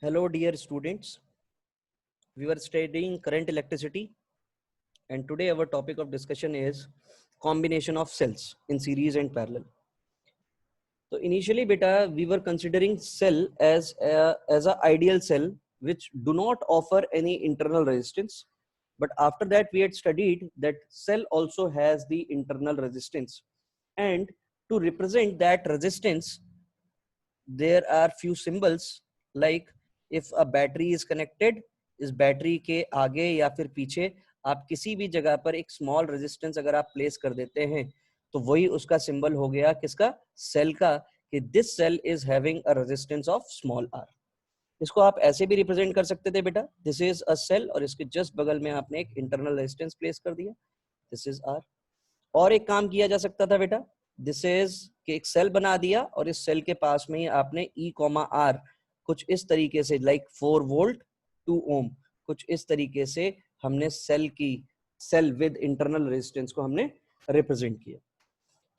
Hello, dear students. We were studying current electricity, and today our topic of discussion is combination of cells in series and parallel. So initially, beta, we were considering cell as a ideal cell which do not offer any internal resistance. But after that, we had studied that cell also has the internal resistance, and to represent that resistance, there are few symbols like if a battery is connected, इस battery के आगे या फिर पीछे आप किसी भी जगह पर एक स्मॉल रेजिस्टेंस अगर आप प्लेस कर देते हैं तो वही उसका सिंबल हो गया किसका, सेल का, कि this cell is having a resistance of small R. इसको आप ऐसे भी रिप्रेजेंट कर सकते थे बेटा, दिस इज अ सेल और इसके जस्ट बगल में आपने एक इंटरनल रेजिस्टेंस प्लेस कर दिया, दिस इज आर. और एक काम किया जा सकता था बेटा, दिस इज कि एक सेल बना दिया और इस सेल के पास में ही आपने E, R कुछ इस तरीके से लाइक 4 वोल्ट 2 ओम कुछ इस तरीके से हमने सेल विद इंटरनल रेजिस्टेंस को हमने रिप्रेजेंट किया.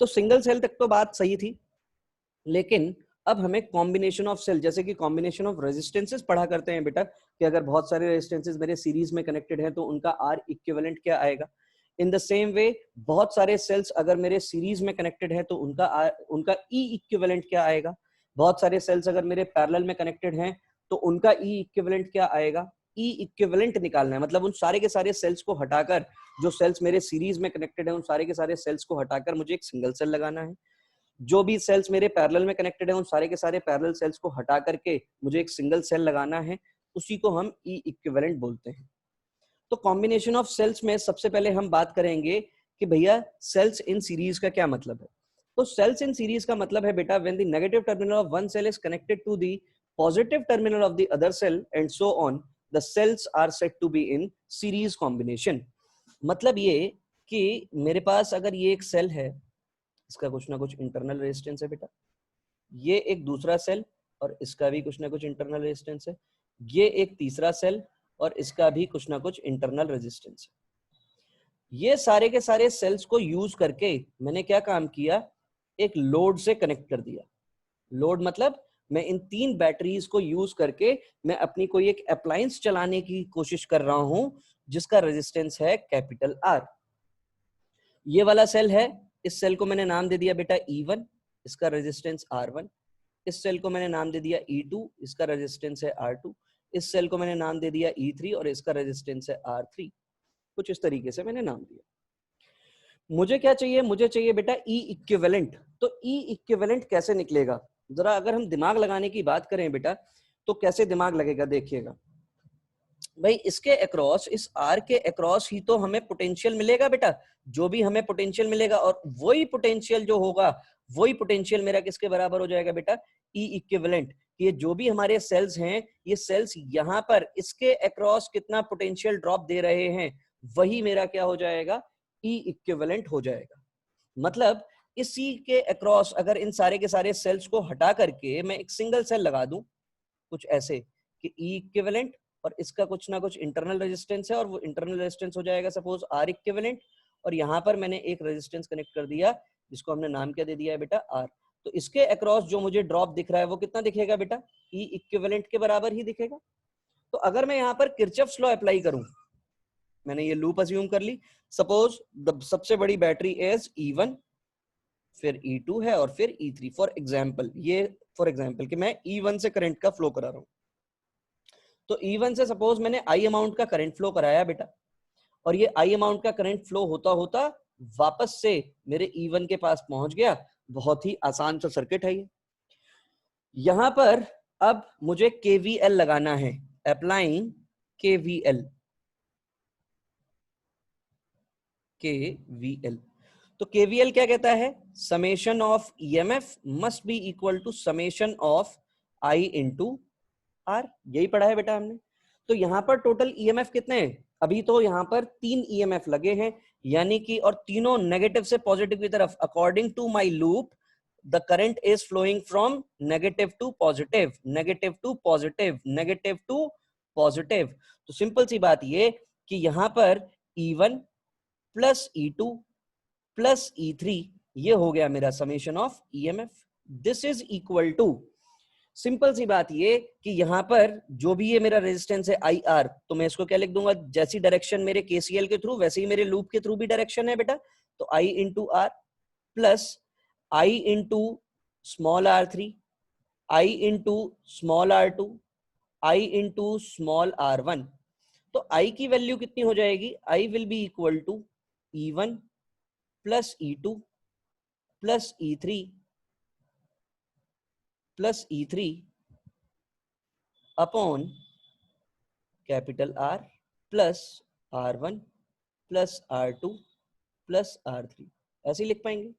तो सिंगल सेल तक तो बात सही थी, लेकिन अब हमें कॉम्बिनेशन ऑफ सेल, जैसे कि कॉम्बिनेशन ऑफ रेजिस्टेंसेस पढ़ा करते हैं बेटा, कि अगर बहुत सारे रेजिस्टेंसेस मेरे सीरीज में कनेक्टेड हैं तो उनका R इक्विवेलेंट क्या आएगा. इन द सेम वे बहुत सारे सेल्स अगर मेरे सीरीज में कनेक्टेड है तो उनका E इक्विवेलेंट क्या आएगा. बहुत सारे सेल्स अगर मेरे पैरेलल में कनेक्टेड हैं तो उनका E इक्विवेलेंट क्या आएगा. E इक्विवेलेंट निकालना है, मतलब उन सारे के सारे सेल्स को हटाकर, जो सेल्स मेरे सीरीज में कनेक्टेड है उन सारे के सारे सेल्स को हटाकर मुझे एक सिंगल सेल लगाना है. जो भी सेल्स मेरे पैरेलल में कनेक्टेड है उन सारे के सारे पैरेलल सेल्स को हटा करके मुझे एक सिंगल सेल लगाना है, उसी को हम E इक्विवेलेंट बोलते हैं. तो कॉम्बिनेशन ऑफ सेल्स में सबसे पहले हम बात करेंगे कि भैया सेल्स इन सीरीज का क्या मतलब है. तो सेल्स इन सीरीज का मतलब है बेटा, when the negative terminal of one cell is connected to the positive terminal of the other cell and so on, the cells are said to be in series combination. मतलब ये कि मेरे पास अगर ये एक सेल है, इसका कुछ ना कुछ इंटरनल रेजिस्टेंस है बेटा, ये एक दूसरा सेल और इसका भी कुछ ना कुछ इंटरनल रेजिस्टेंस है, ये एक तीसरा सेल और इसका भी कुछ ना कुछ इंटरनल रेजिस्टेंस है. ये सारे के सारे सेल्स को यूज करके मैंने क्या काम किया, एक लोड से कनेक्ट कर दिया. लोड मतलब मैं इन 3 बैटरीज को यूज करके मैं अपनी कोई एक अप्लायंस चलाने की कोशिश कर रहा हूं जिसका रेजिस्टेंस है कैपिटल आर. ये वाला सेल है, इस सेल को मैंने नाम दे दिया बेटा E1, इसका रेजिस्टेंस R1. इस सेल को मैंने नाम दे दिया E2, इसका रेजिस्टेंस है R2. इस सेल को मैंने नाम दे दिया E3 और इसका रेजिस्टेंस है R3. कुछ इस तरीके से मैंने नाम दिया. मुझे क्या चाहिए, मुझे चाहिए बेटा E इक्विवेलेंट. तो E इक्विवेलेंट कैसे निकलेगा, जरा अगर हम दिमाग लगाने की बात करें बेटा तो कैसे दिमाग लगेगा, देखिएगा भाई. इसके अक्रॉस, इस आर के अक्रॉस ही तो हमें पोटेंशियल मिलेगा बेटा, जो भी हमें पोटेंशियल मिलेगा, और वही पोटेंशियल जो होगा वही पोटेंशियल मेरा किसके बराबर हो जाएगा बेटा, E इक्विवेलेंट. ये जो भी हमारे सेल्स हैं, ये सेल्स यहाँ पर इसके अक्रॉस कितना पोटेंशियल ड्रॉप दे रहे हैं वही मेरा क्या हो जाएगा, E इक्विवेलेंट हो जाएगा. मतलब इसी के अक्रॉस अगर इन सारे के सारे सेल्स को हटा करके मैं एक सिंगल सेल लगा दूं कुछ ऐसे कि E इक्विवेलेंट और इसका कुछ ना कुछ इंटरनल रेजिस्टेंस है और वो इंटरनल रेजिस्टेंस हो जाएगा सपोज R इक्विवेलेंट, और यहाँ पर मैंने एक रेजिस्टेंस कनेक्ट कर दिया जिसको हमने नाम क्या दे दिया है बेटा, R. तो इसके अक्रॉस जो मुझे ड्रॉप दिख रहा है वो कितना दिखेगा बेटा, E इक्विवेलेंट के बराबर ही दिखेगा. तो अगर मैं यहाँ पर किरचॉफ्स लॉ अप्लाई करूं, मैंने ये लूप अज्यूम कर ली, सपोज सबसे बड़ी बैटरी इज E1, फिर E2 है और फिर E3. फॉर एग्जाम्पल, ये फॉर एग्जाम्पल कि मैं E1 से करंट का फ्लो करा रहा हूं, तो E1 से सपोज मैंने I अमाउंट का करंट फ्लो कराया बेटा, और ये I अमाउंट का करंट फ्लो होता होता वापस से मेरे E1 के पास पहुंच गया. बहुत ही आसान सा सर्किट है ये. यहां पर अब मुझे KVL लगाना है, अप्लाइंग KVL. तो KVL क्या कहता है, summation of EMF must be equal to summation of I into R. यही पढ़ा है बेटा हमने. तो यहां पर टोटल EMF कितने हैं, अभी तो यहां पर 3 EMF लगे हैं, यानी कि और तीनों नेगेटिव से पॉजिटिव की तरफ. According to my loop the current is flowing from negative to positive, negative to positive, negative to positive. तो सिंपल सी बात ये कि यहां पर E1 plus E2 plus E3, ये हो गया मेरा summation of EMF. This is equal to simple सी बात ये कि यहाँ पर जो भी ये मेरा रेजिस्टेंस है आई आर, तो मैं इसको क्या लिख दूंगा, जैसी डायरेक्शन मेरे केसीएल के थ्रू वैसे ही मेरे लूप के थ्रू भी डायरेक्शन है बेटा, तो I into R plus I into small R three, I into small R two, I into small R one. तो आई की वैल्यू कितनी हो जाएगी, I will be equal to E1 plus E2 plus E3 plus E3 upon capital R plus R1 plus R2 plus R3। ऐसे ही लिख पाएंगे।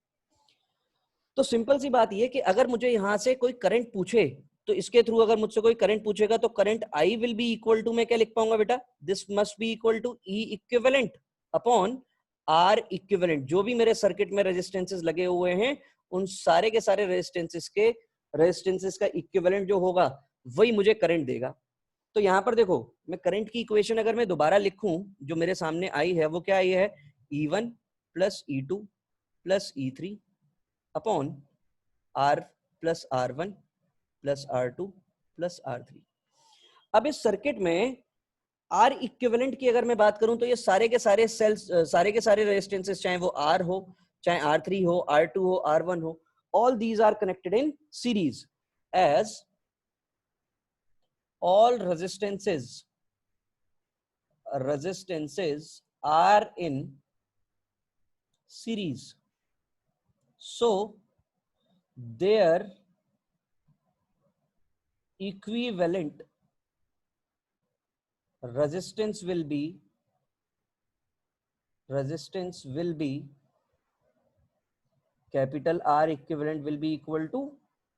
तो simple सी बात यह कि अगर मुझे यहां से कोई करंट पूछे, तो इसके थ्रू अगर मुझसे कोई करंट पूछेगा तो current I will be equal to, मैं क्या लिख पाऊंगा बेटा, this must be equal to E equivalent upon R equivalent. जो भी मेरे सर्किट में रेजिस्टेंसेस लगे हुए हैं उन सारे के सारे रेजिस्टेंसेस का इक्विवेलेंट जो होगा वही मुझे करंट देगा। तो यहां पर देखो, मैं करंट की इक्वेशन अगर मैं दोबारा लिखूं, जो मेरे सामने आई है वो क्या आई है, E1 plus E2 plus E3 upon R plus R1 plus R2 plus R3। अब इस सर्किट में R इक्विवेलेंट की अगर मैं बात करूं तो ये सारे के सारे सेल्स, सारे के सारे रेजिस्टेंसेस, चाहे वो R हो, चाहे R3 हो, R2 हो, R1 हो, all these are connected in series as all resistances are in series, so their equivalent resistance will be capital R equivalent will be equal to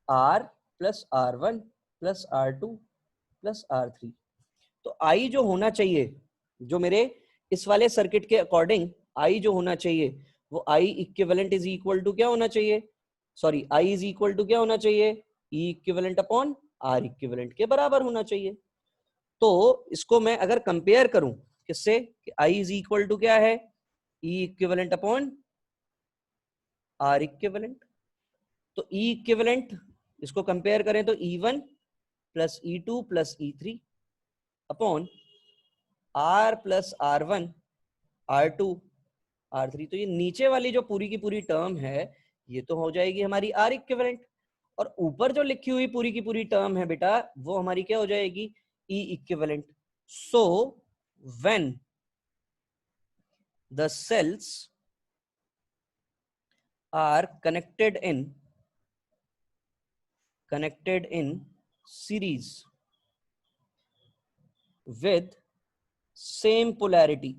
R plus R1 plus R2 plus R3। तो I जो होना चाहिए, जो मेरे इस वाले circuit के according I जो होना चाहिए वो I equivalent is equal to क्या होना चाहिए, sorry I is equal to क्या होना चाहिए, E equivalent upon R equivalent के बराबर होना चाहिए। तो इसको मैं अगर कंपेयर करूं किससे, कि I इज इक्वल टू क्या है, E equivalent upon R equivalent. तो E इक्विवेलेंट इसको कंपेयर करें तो E1 plus E2 plus E3 upon R plus R1 R2 R3। तो ये नीचे वाली जो पूरी की पूरी टर्म है ये तो हो जाएगी हमारी R इक्विवेलेंट, और ऊपर जो लिखी हुई पूरी की पूरी टर्म है बेटा वो हमारी क्या हो जाएगी, E equivalent. So when the cells are connected in series with same polarity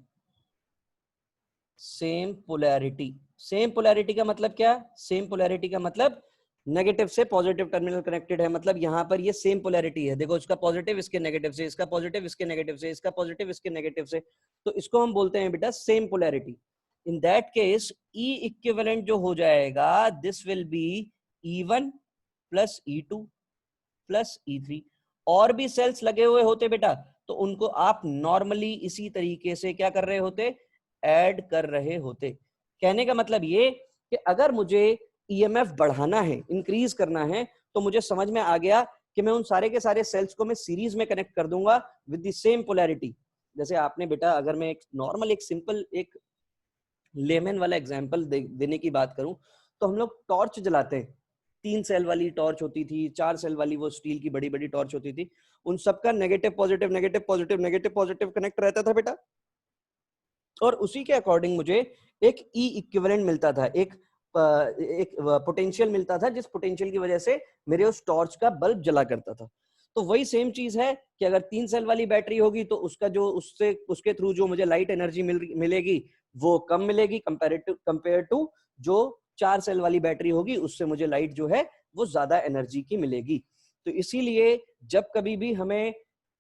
का मतलब क्या, सेम पोलैरिटी का मतलब नेगेटिव से पॉजिटिव टर्मिनल कनेक्टेड है, मतलब यहां पर ये सेम पोलैरिटी है। देखो, इसका पॉजिटिव इसके नेगेटिव से, इसका पॉजिटिव इसके नेगेटिव से, इसका पॉजिटिव इसके नेगेटिव से, तो इसको हम बोलते हैं बेटा same polarity. In that case E equivalent जो हो जाएगा, this will B E1 plus E2 plus E3। और भी सेल्स लगे हुए होते बेटा तो उनको आप नॉर्मली इसी तरीके से क्या कर रहे होते, ऐड कर रहे होते। कहने का मतलब ये कि अगर मुझे ईएमएफ बढ़ाना है, इंक्रीज करना है, तो मुझे समझ में आ गया कि मैं उन सारे के सारे सेल्स को मैं सीरीज में कनेक्ट कर दूंगा विद द सेम पोलैरिटी। जैसे आपने बेटा, अगर मैं एक नॉर्मल एक सिंपल एक लेमन वाला एग्जांपल देने की बात करूं, तो हम लोग टॉर्च जलाते हैं, 3 सेल वाली टॉर्च होती थी, 4 सेल वाली वो स्टील की बड़ी बड़ी टॉर्च होती थी, उन सबका negative positive negative positive negative positive connect रहता था बेटा, और उसी के अकॉर्डिंग मुझे एक ई इक्विवेलेंट मिलता था, एक पोटेंशियल मिलता था, जिस पोटेंशियल की वजह से मेरे उस टॉर्च का बल्ब जला करता था। तो वही सेम चीज है कि अगर 3 सेल वाली बैटरी होगी तो उसका जो उसके थ्रू जो मुझे लाइट एनर्जी मिलेगी वो कम मिलेगी कंपेयर टू जो 4 सेल वाली बैटरी होगी, उससे मुझे लाइट जो है वो ज्यादा एनर्जी की मिलेगी। तो इसीलिए जब कभी भी हमें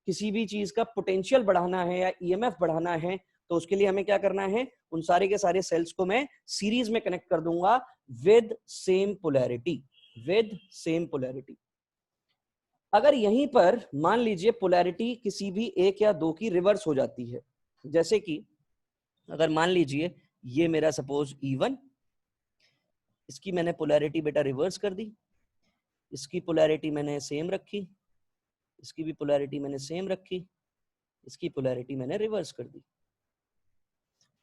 किसी भी चीज का पोटेंशियल बढ़ाना है या ईएमएफ बढ़ाना है, तो उसके लिए हमें क्या करना है, उन सारे के सारे सेल्स को मैं सीरीज में कनेक्ट कर दूंगा विद सेम पोलैरिटी। अगर यहीं पर मान लीजिए पोलैरिटी किसी भी एक या दो की रिवर्स हो जाती है, जैसे कि अगर मान लीजिए ये मेरा सपोज E1, इसकी मैंने पोलैरिटी बेटा रिवर्स कर दी, इसकी पोलैरिटी मैंने सेम रखी, इसकी भी पोलैरिटी मैंने सेम रखी, इसकी पोलैरिटी मैंने रिवर्स कर दी,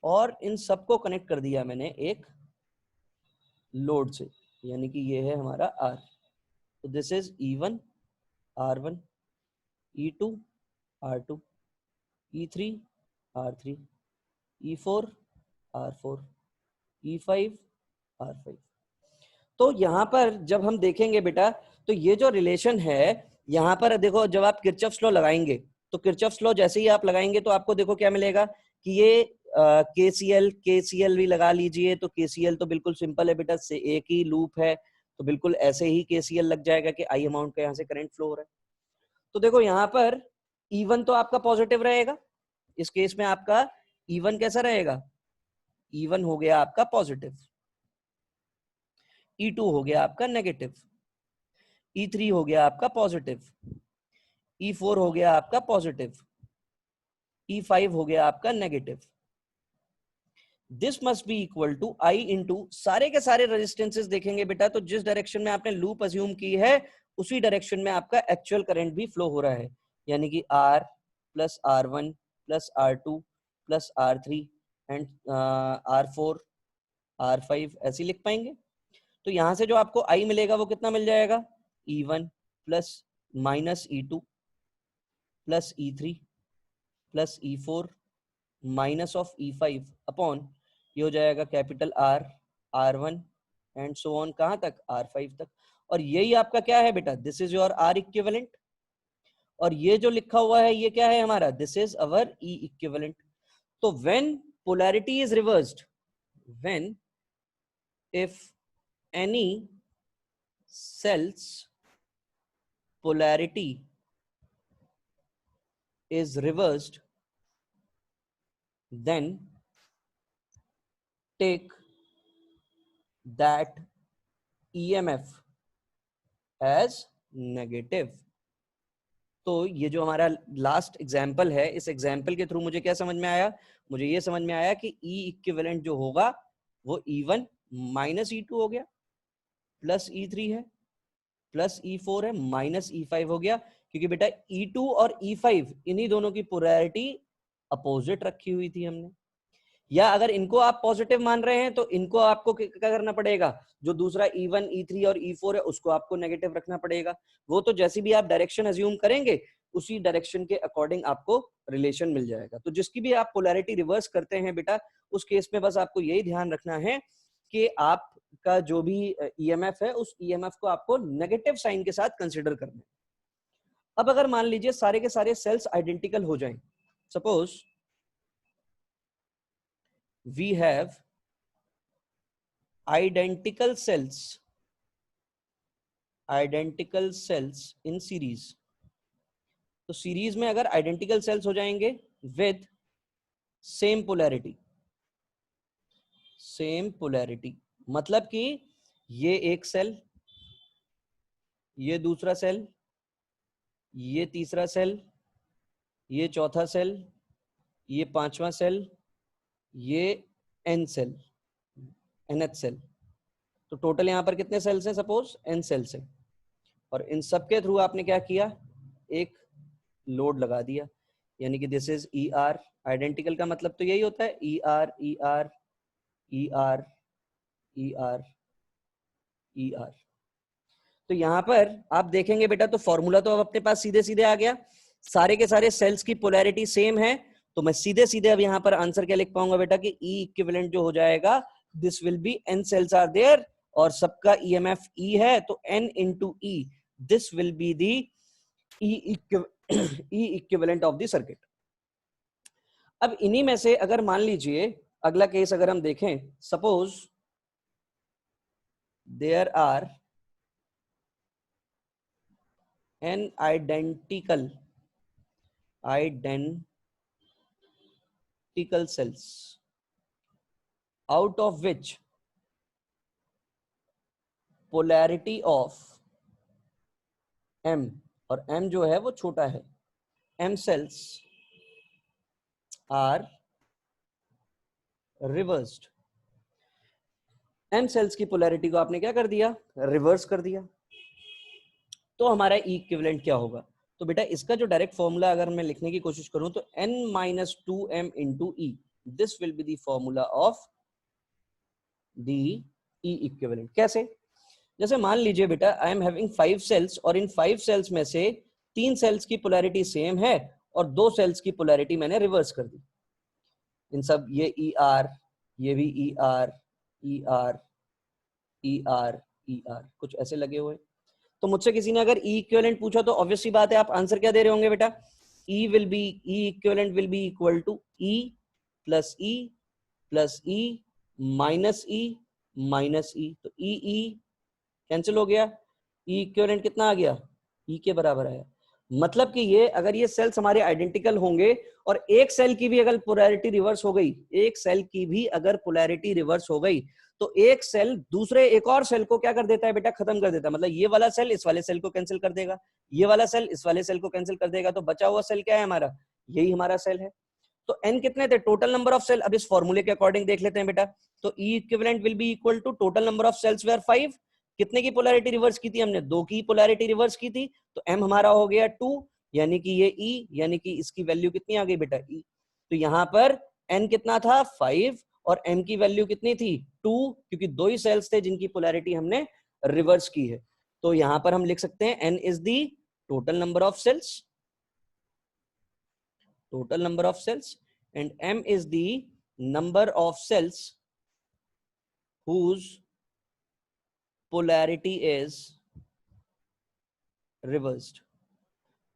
और इन सबको कनेक्ट कर दिया मैंने एक लोड से, यानी कि ये है हमारा R। तो this is E1 R1, E2 R2, E3 R3, E4 R4, E5 R5। तो यहाँ पर जब हम देखेंगे बेटा, तो ये जो रिलेशन है यहाँ पर देखो, जब आप किरचॉफ्स लॉ लगाएंगे, तो किरचॉफ्स लॉ जैसे ही आप लगाएंगे तो आपको देखो क्या मिलेगा कि ये केसीएल भी लगा लीजिए। तो केसीएल तो बिल्कुल सिंपल है बेटा, से एक ही लूप है, तो बिल्कुल ऐसे ही केसीएल लग जाएगा कि आई अमाउंट का यहाँ से करंट फ्लो हो रहा है। तो देखो यहाँ पर E1 तो आपका पॉजिटिव रहेगा, इस केस में आपका E1 कैसा रहेगा, E1 हो गया आपका पॉजिटिव, E2 हो गया आपका नेगेटिव, E3 हो गया आपका पॉजिटिव, E4 हो गया आपका पॉजिटिव, E5 हो गया आपका negative. This must be equal to I into सारे के सारे रेजिस्टेंसेस देखेंगे बेटा, तो जिस डायरेक्शन में आपने लूप अज्यूम की है उसी डायरेक्शन में आपका एक्चुअल करंट भी फ्लो हो रहा है, यानी कि R plus R1 plus R2 plus R3 and R4 R5 ऐसे लिख पाएंगे। तो यहां से जो आपको I मिलेगा वो कितना मिल जाएगा, E1 plus minus E2 plus E3 plus E4 minus of E5 upon ये हो जाएगा capital R R1 and so on कहां तक R5 तक। और यही आपका क्या है बेटा, this is your R equivalent, और ये जो लिखा हुआ है ये क्या है हमारा, this is our E equivalent. तो when polarity is reversed, when if any cells polarity is reversed, then take that EMF as negative। तो ये जो हमारा लास्ट एग्जाम्पल है, इस एग्जाम्पल के थ्रू मुझे क्या समझ में आया, मुझे ये समझ में आया कि E इक्विवेलेंट जो होगा वो E1 माइनस E2 हो गया, प्लस E3 है, प्लस E4 है, माइनस E5 हो गया, क्योंकि बेटा E2 और E5 इन्हीं दोनों की पोलैरिटी अपोजिट रखी हुई थी हमने। या अगर इनको आप पॉजिटिव मान रहे हैं तो इनको आपको क्या करना पड़ेगा, जो दूसरा E1 E3 और E4 है उसको आपको नेगेटिव रखना पड़ेगा। वो तो जैसी भी आप डायरेक्शन अज्यूम करेंगे उसी डायरेक्शन के अकॉर्डिंग आपको रिलेशन मिल जाएगा। तो जिसकी भी आप पोलैरिटी रिवर्स करते हैं बेटा, उस केस में बस आपको यही ध्यान रखना है कि आपका जो भी EMF है उस EMF को आपको नेगेटिव साइन के साथ कंसिडर करना है। अब अगर मान लीजिए सारे के सारे सेल्स आइडेंटिकल हो जाएं, suppose we have identical cells in series। तो सीरीज में अगर आइडेंटिकल सेल्स हो जाएंगे विद सेम पोलैरिटी, मतलब कि ये एक सेल, ये दूसरा सेल, ये तीसरा सेल, ये चौथा सेल, ये पांचवा सेल, ये एन सेल, nth सेल। तो टोटल यहां पर कितने सेल्स हैं, सपोज n सेल्स हैं, और इन सब के थ्रू आपने क्या किया, एक लोड लगा दिया, यानी कि this is E R. Identical का मतलब तो यही होता है, E R E R E R E R E R. तो यहां पर आप देखेंगे बेटा, तो फॉर्मूला तो अब अपने पास सीधे सीधे आ गया, सारे के सारे सेल्स की पोलैरिटी सेम है, तो मैं सीधे सीधे अब यहां पर आंसर क्या लिख पाऊंगा बेटा कि ई इक्विवेलेंट जो हो जाएगा, this will be n cells are there और सबका ईएमएफ ई है, तो n into E, this will be the E equivalent of the circuit. अब इन्हीं में से अगर मान लीजिए अगला केस अगर हम देखें, suppose there are n identical cells out of which polarity of m, और m जो है वो छोटा है, m cells are reversed। m cells की पोलैरिटी को आपने क्या कर दिया, रिवर्स कर दिया। तो हमारा ई इक्विवेलेंट क्या होगा? तो बेटा इसका जो डायरेक्ट फॉर्मूला अगर मैं लिखने की कोशिश करूं तो n-2m into E, this will be the formula of the E equivalent. कैसे? जैसे मान लीजिए बेटा आई एम हैविंग 5 सेल्स और इन 5 सेल्स में से 3 सेल्स की पोलैरिटी सेम है और 2 सेल्स की पोलैरिटी मैंने रिवर्स कर दी। इन सब ये ई आर, ये भी E R, E R, E R, E R, कुछ ऐसे लगे हुए। तो मुझसे किसी ने अगर ई इक्विवेलेंट पूछा तो ऑब्वियसली बात है आप आंसर क्या दे रहे होंगे बेटा? E will be, E equivalent will be equal to E plus E plus E minus E minus E. तो ई ई कैंसिल हो गया, ई इक्विवेलेंट कितना आ गया? ई के बराबर आया। मतलब कि ये अगर ये सेल्स हमारे आइडेंटिकल होंगे और एक सेल की भी अगर पोलैरिटी रिवर्स हो गई, एक सेल की भी अगर पोलैरिटी रिवर्स हो गई तो एक सेल दूसरे एक और सेल को क्या कर देता है बेटा? खत्म कर देता है। मतलब ये वाला सेल इस वाले सेल को कैंसिल कर देगा, ये वाला सेल इस वाले सेल को कैंसिल कर देगा, तो बचा हुआ सेल क्या है हमारा? यही हमारा सेल है। तो n कितने थे? Total number of cell. अब इस फॉर्मूले के अकॉर्डिंग देख लेते हैं बेटा। तो E equivalent will be equal to total number of cells where 5। कितने की पोलैरिटी रिवर्स की थी हमने? 2 की पोलैरिटी रिवर्स की थी। तो m हमारा हो गया 2, यानी कि ये e, यानी कि इसकी वैल्यू कितनी आ गई बेटा? e। तो यहाँ पर n कितना था? 5 और m की वैल्यू कितनी थी? 2, क्योंकि दो ही सेल्स थे जिनकी पोलैरिटी हमने रिवर्स की है। तो यहाँ पर हम लिख सकते हैं n is the total number of cells, total number of cells, and m is the number of cells whose polarity is reversed।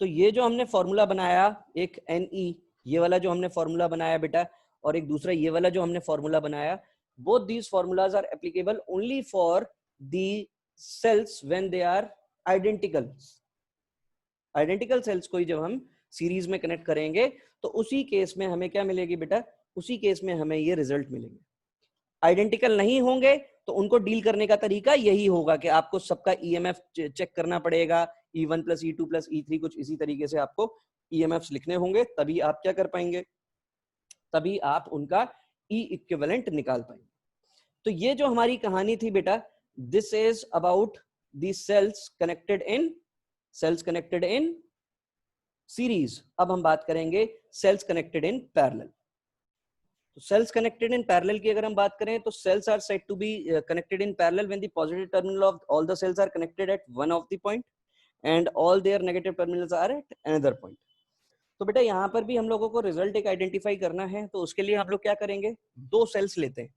तो ये जो हमने फॉर्मूला बनाया, एक Ne ये वाला जो हमने फॉर्मूला बनाया बेटा, और एक दूसरा ये वाला जो हमने फॉर्मूला बनाया, both these formulas are applicable only for the cells when they are identical। Identical sales को ही जब हम सीरीज में कनेक्ट करेंगे तो उसी केस में हमें क्या मिलेगी बेटा? उसी केस में हमें ये रिजल्ट मिलेंगे। आइडेंटिकल नहीं होंगे तो उनको डील करने का तरीका यही होगा कि आपको सबका ईएमएफ चेक करना पड़ेगा, E1 plus E2 plus E3, कुछ इसी तरीके से आपको ईएमएफ लिखने होंगे, तभी आप क्या कर पाएंगे? तभी आप उनका ई इक्विवेलेंट निकाल पाएंगे। तो ये जो हमारी कहानी थी बेटा, this is about the cells connected in series. अब हम बात करेंगे सेल्स कनेक्टेड इन पैरेलल। तो सेल्स कनेक्टेड इन पैरेलल की अगर हम बात करें तो cells are said to be connected in parallel when the positive terminal of all the cells are connected at one of the point and all their negative terminals are at another point. तो बेटा यहाँ पर भी हम लोगों को result एक identify करना है, तो उसके लिए हम लोग क्या करेंगे? दो सेल्स लेते हैं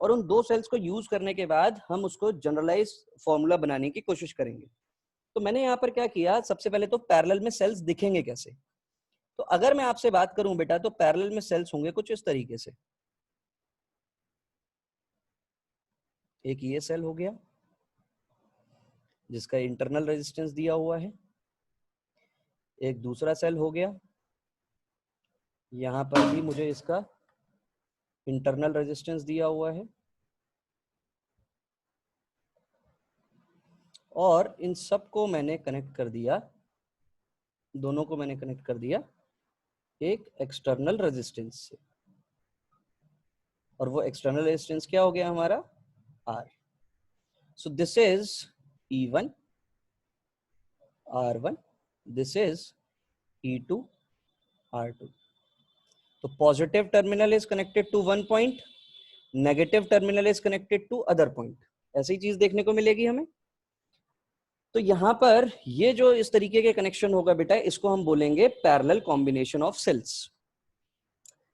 और उन दो सेल्स को यूज करने के बाद हम उसको जनरलाइज फॉर्मूला बनाने की कोशिश करेंगे। तो मैंने यहाँ पर क्या किया, सबसे पहले तो पैरेलल में सेल्स दिखेंगे कैसे? तो अगर मैं आपसे बात करूं बेटा तो पैरेलल में सेल्स होंगे कुछ इस तरीके से। एक ये सेल हो गया जिसका इंटरनल रेजिस्टेंस दिया हुआ है, एक दूसरा सेल हो गया, यहां पर भी मुझे इसका इंटरनल रेजिस्टेंस दिया हुआ है, और इन सब को मैंने कनेक्ट कर दिया, दोनों को मैंने कनेक्ट कर दिया एक एक्सटर्नल रेजिस्टेंस से, और वो एक्सटर्नल रेजिस्टेंस क्या हो गया हमारा? R। So this is E1 R1, this is E2 R2। तो positive terminal is connected to one point, negative terminal is connected to other point. ऐसी चीज देखने को मिलेगी हमें। तो यहां पर ये जो इस तरीके के कनेक्शन होगा बेटा, इसको हम बोलेंगे पैरेलल कॉम्बिनेशन ऑफ सेल्स।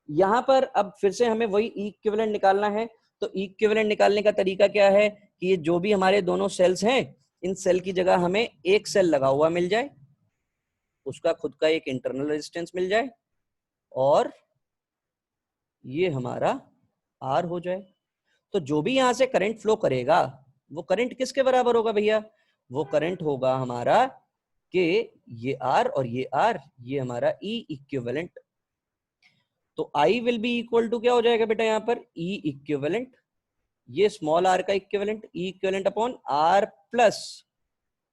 यहां पर अब फिर से हमें वही इक्विवेलेंट निकालना है। तो इक्विवेलेंट निकालने का तरीका क्या है कि ये जो भी हमारे दोनों सेल्स हैं, इन सेल की जगह हमें एक सेल लगा हुआ मिल जाए, उसका खुद का एक इंटरनल रेजिस्टेंस मिल जाए, और ये हमारा R हो जाए। तो जो भी यहां से करंट फ्लो करेगा वो करंट किसके बराबर होगा भैया? वो करंट होगा हमारा कि ये R और ये R, ये हमारा E इक्विवेलेंट। तो I will be equal to क्या हो जाएगा बेटा यहाँ पर? E इक्विवेलेंट, ये स्मॉल r का equivalent, E equivalent upon R plus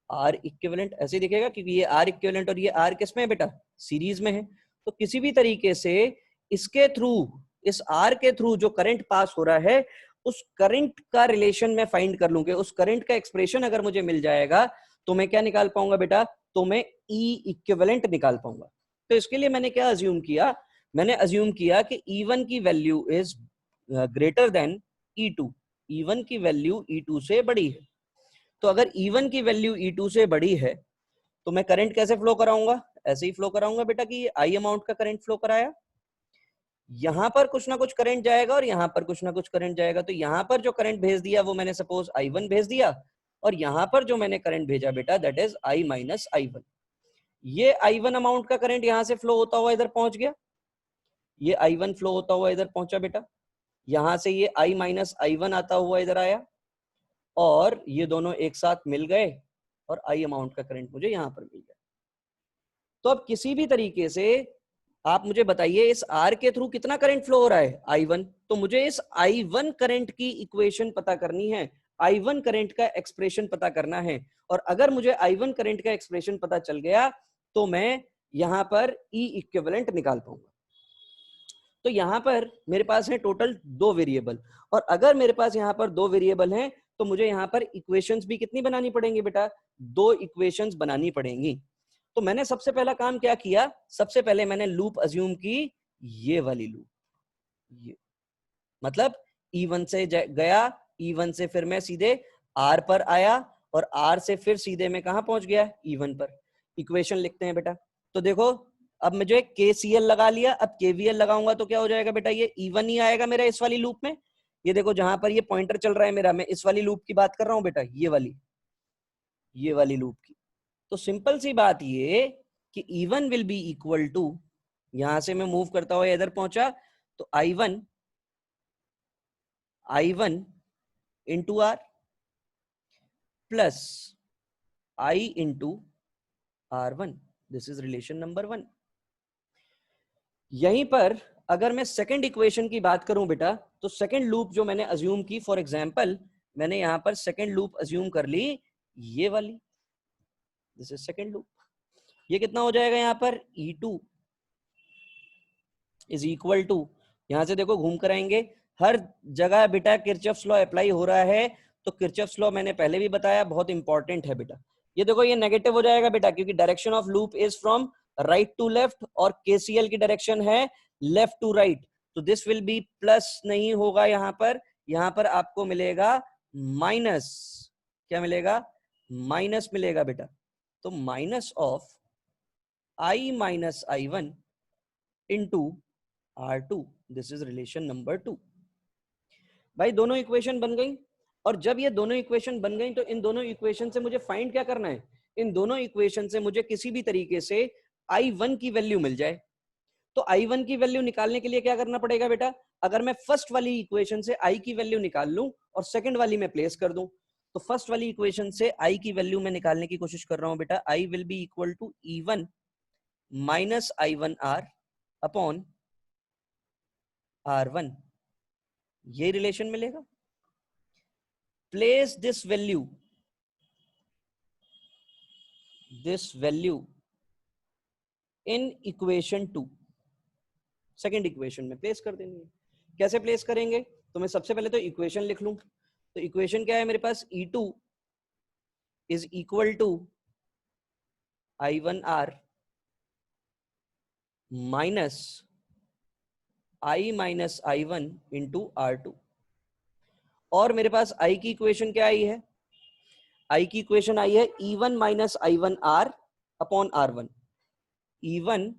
R equivalent. ऐसे दिखेगा क्योंकि ये R इक्विवेलेंट और ये R किसमें है बेटा? सीरीज में है। तो किसी भी तरीके से इसके थ्रू, इस R के थ्रू जो करंट पास हो रहा है, उस करंट का रिलेशन मैं फाइंड कर लूंगा। उस करंट का एक्सप्रेशन अगर मुझे मिल जाएगा तो मैं क्या निकाल पाऊंगा बेटा, तो मैं ई इक्विवेलेंट निकाल पाऊंगा। तो इसके लिए मैंने क्या अज्यूम किया, मैंने अज्यूम किया कि E1 की value is greater than E2, E1 की वैल्यू E2 से बड़ी है। तो अगर E1 की वैल्यू E2 से बड़ी है तो मैं करंट कैसे फ्लो कराऊंगा, ऐसे ही फ्लो कराऊंगा बेटा कि ये आई अमाउंट का करंट फ्लो कराया, यहां पर कुछ ना कुछ करंट जाएगा और यहां पर कुछ ना कुछ करंट जाएगा। तो यहां पर जो करंट भेज दिया वो मैंने सपोज I1 भेज दिया, और यहां पर जो मैंने करंट भेजा बेटा that is I minus I1। ये I1 अमाउंट का करंट यहां से फ्लो होता हुआ इधर पहुंच गया, ये I1 फ्लो होता हुआ इधर पहुंचा बेटा, यहां से ये I माइनस I1 आता हुआ इधर आया, और ये दोनों एक साथ मिल गए और I अमाउंट का करंट मुझे यहां पर मिल गया। तो अब किसी भी तरीके से आप मुझे बताइए इस R के थ्रू कितना करंट फ्लो हो रहा है, I1। तो मुझे इस I1 करंट की इक्वेशन पता करनी है, I1 करंट का एक्सप्रेशन पता करना है। और अगर मुझे I1 करंट का एक्सप्रेशन पता चल गया तो मैं यहां पर E इक्विवेलेंट निकाल पाऊंगा। तो यहां पर मेरे पास है टोटल 2 वेरिएबल, और अगर मेरे पास यहां पर 2 वेरिएबल हैं तो मुझे यहां पर इक्वेशंस भी कितनी बनानी पड़ेंगी बेटा, 2 इक्वेशंस बनानी पड़ेंगी। तो मैंने सबसे पहला काम क्या किया, सबसे पहले मैंने लूप अज्यूम की, ये वाली लूप, ये मतलब E1 से गया, E1 से फिर मैं सीधे R पर आया, और R से फिर सीधे मैं कहां पहुंच गया, E1 पर। इक्वेशन लिखते हैं बेटा। तो देखो अब मुझे KCL लगा लिया, अब KVL लगाऊंगा तो क्या हो जाएगा बेटा, ये E1 ही आएगा मेरा इस वाली लूप में। ये देखो जहां पर ये पॉइंटर चल रहा है मेरा, मैं इस वाली लूप की बात कर रहा हूं बेटा, ये वाली लूप की। तो सिंपल सी बात ये कि E1 will be equal to, यहां से मैं मूव करता हुआ इधर पहुंचा, तो I1 into R plus I into R1। This is relation number 1। यहीं पर अगर मैं सेकंड इक्वेशन की बात करूं बेटा, तो सेकंड लूप जो मैंने अज्यूम की, फॉर एग्जांपल मैंने यहां पर सेकंड लूप अज्यूम कर ली, ये वाली, दिस इज सेकंड लूप। ये कितना हो जाएगा यहां पर, E2 इज इक्वल टू, यहां से देखो घूम कर आएंगे, हर जगह बेटा किरचॉफ्स लॉ अप्लाई हो रहा है। तो किरचॉफ्स लॉ मैंने पहले भी बताया बहुत इंपॉर्टेंट है बेटा। ये देखो ये नेगेटिव हो जाएगा बेटा, क्योंकि direction of loop is from right to left, और केसीएल की डायरेक्शन है लेफ्ट टू राइट। तो दिस विल बी प्लस, नहीं होगा यहां पर आपको मिलेगा माइनस। क्या मिलेगा, माइनस मिलेगा बेटा। तो minus of I minus I1 into R2, this is relation number 2। भाई दोनों इक्वेशन बन गई, और जब ये दोनों इक्वेशन बन गई तो इन दोनों इक्वेशन से मुझे फाइंड क्या करना है, इन दोनों इक्वेशन से मुझे किसी भी तरीके से I1 की वैल्यू मिल जाए। तो I1 की वैल्यू निकालने के लिए क्या करना पड़ेगा बेटा, अगर मैं फर्स्ट वाली इक्वेशन से I की वैल्यू निकाल लूं और सेकंड वाली में प्लेस कर दूं, तो फर्स्ट वाली इक्वेशन से I की वैल्यू में निकालने की कोशिश कर रहा हूं बेटा, I will be equal to E1 minus I1R upon R1, ये रिलेशन मिलेगा। Place this value in equation 2, second equation में प्लेस कर देनी है। कैसे प्लेस करेंगे, तो मैं सबसे पहले तो इक्वेशन लिख लूं। तो इक्वेशन क्या है मेरे पास, E2 is equal to I1R minus I minus I1 into R2। और मेरे पास I की इक्वेशन क्या आई है, I की इक्वेशन आई है E1 minus I1R upon R1, E1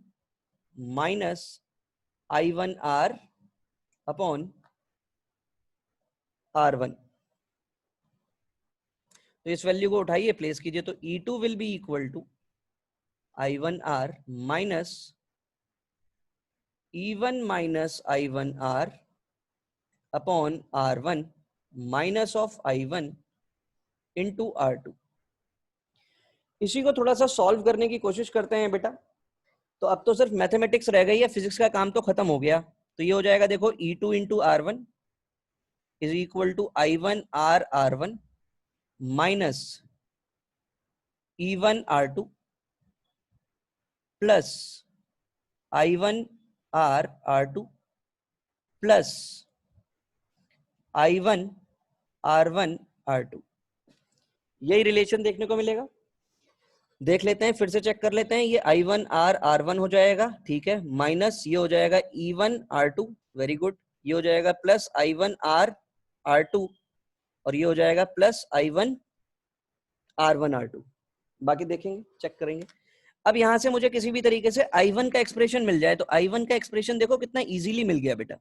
minus I1R upon R1। तो इस वैल्यू को उठाइए, प्लेस कीजिए, तो E2 will be equal to I1R minus E1 minus I1R upon R1 minus of I1 into R2। इसी को थोड़ा सा सॉल्व करने की कोशिश करते हैं बेटा। तो अब तो सिर्फ मैथमेटिक्स रह गई है, फिजिक्स का काम तो खत्म हो गया। तो ये हो जाएगा देखो E2 into R1 is equal to I1R R1 minus E1 R2 plus I1R R2 plus I1 R1 R2। यही रिलेशन देखने को मिलेगा। देख लेते हैं, फिर से चेक कर लेते हैं। ये I1 R1 हो जाएगा, ठीक है, माइनस ये हो जाएगा E1 R2, वेरी गुड, ये हो जाएगा प्लस I1 R2 और ये हो जाएगा प्लस I1 R1 R2। बाकी देखेंगे, चेक करेंगे। अब यहां से मुझे किसी भी तरीके से I1 का एक्सप्रेशन मिल जाए तो I1 का एक्सप्रेशन देखो कितना इजीली मिल गया बेटा,